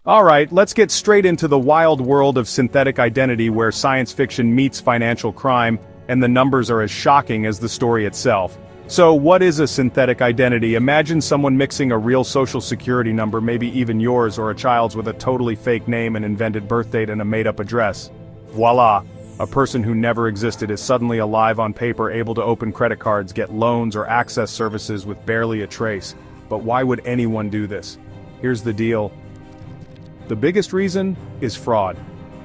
Alright, let's get straight into the wild world of synthetic identity where science fiction meets financial crime, and the numbers are as shocking as the story itself. So, what is a synthetic identity? Imagine someone mixing a real social security number, maybe even yours or a child's, with a totally fake name, an invented birth date, and a made-up address. Voila! A person who never existed is suddenly alive on paper, able to open credit cards, get loans, or access services with barely a trace. But why would anyone do this? Here's the deal. The biggest reason is fraud.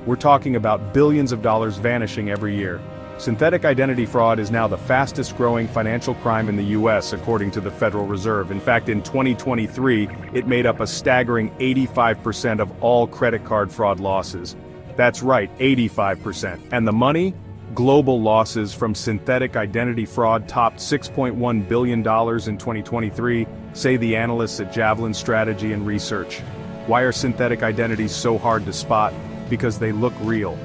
We're talking about billions of dollars vanishing every year. Synthetic identity fraud is now the fastest growing financial crime in the US, according to the Federal Reserve. In fact, in 2023, it made up a staggering 85% of all credit card fraud losses. That's right, 85%. And the money? Global losses from synthetic identity fraud topped $6.1 billion in 2023, say the analysts at Javelin Strategy and Research. Why are synthetic identities so hard to spot? Because they look real.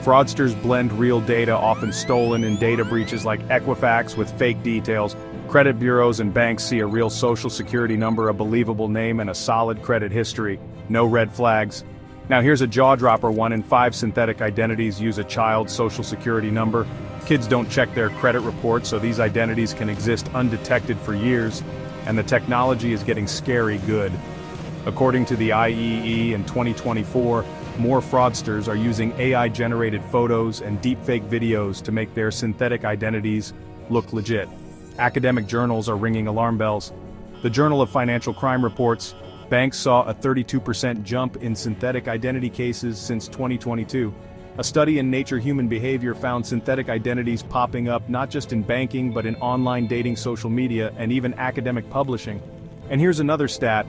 Fraudsters blend real data, often stolen in data breaches like Equifax, with fake details. Credit bureaus and banks see a real social security number, a believable name, and a solid credit history. No red flags. Now here's a jaw-dropper: 1 in 5 synthetic identities use a child's social security number. Kids don't check their credit reports, so these identities can exist undetected for years. And the technology is getting scary good. According to the IEE, in 2024, more fraudsters are using AI-generated photos and deepfake videos to make their synthetic identities look legit. Academic journals are ringing alarm bells. The Journal of Financial Crime reports, banks saw a 32% jump in synthetic identity cases since 2022. A study in Nature Human Behavior found synthetic identities popping up not just in banking but in online dating, social media, and even academic publishing. And here's another stat.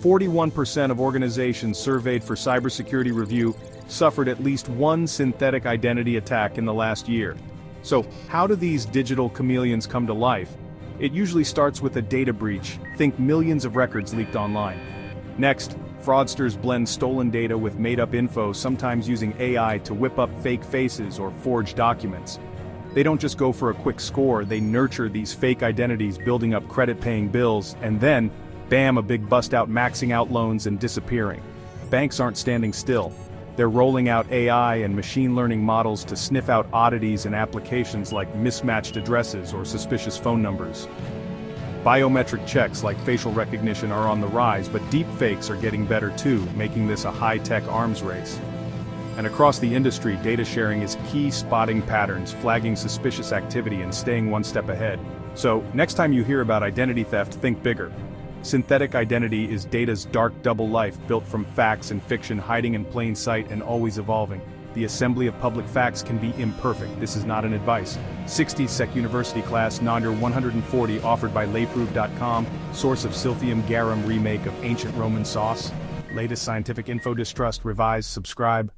41% of organizations surveyed for cybersecurity review suffered at least one synthetic identity attack in the last year. So, how do these digital chameleons come to life? It usually starts with a data breach. Think millions of records leaked online. Next, fraudsters blend stolen data with made-up info, sometimes using AI to whip up fake faces or forge documents. They don't just go for a quick score, they nurture these fake identities, building up credit-paying bills, and then, bam, a big bust-out, maxing out loans and disappearing. Banks aren't standing still. They're rolling out AI and machine learning models to sniff out oddities in applications like mismatched addresses or suspicious phone numbers. Biometric checks like facial recognition are on the rise, but deepfakes are getting better too, making this a high-tech arms race. And across the industry, data sharing is key, spotting patterns, flagging suspicious activity, and staying one step ahead. So, next time you hear about identity theft, think bigger. Synthetic identity is data's dark double life, built from facts and fiction, hiding in plain sight and always evolving. The assembly of public facts can be imperfect. This is not an advice. 60 Sec University class, Nonder 140, offered by Layprove.com, source of Silphium Garum remake of ancient Roman sauce. Latest scientific info, distrust, revise, subscribe.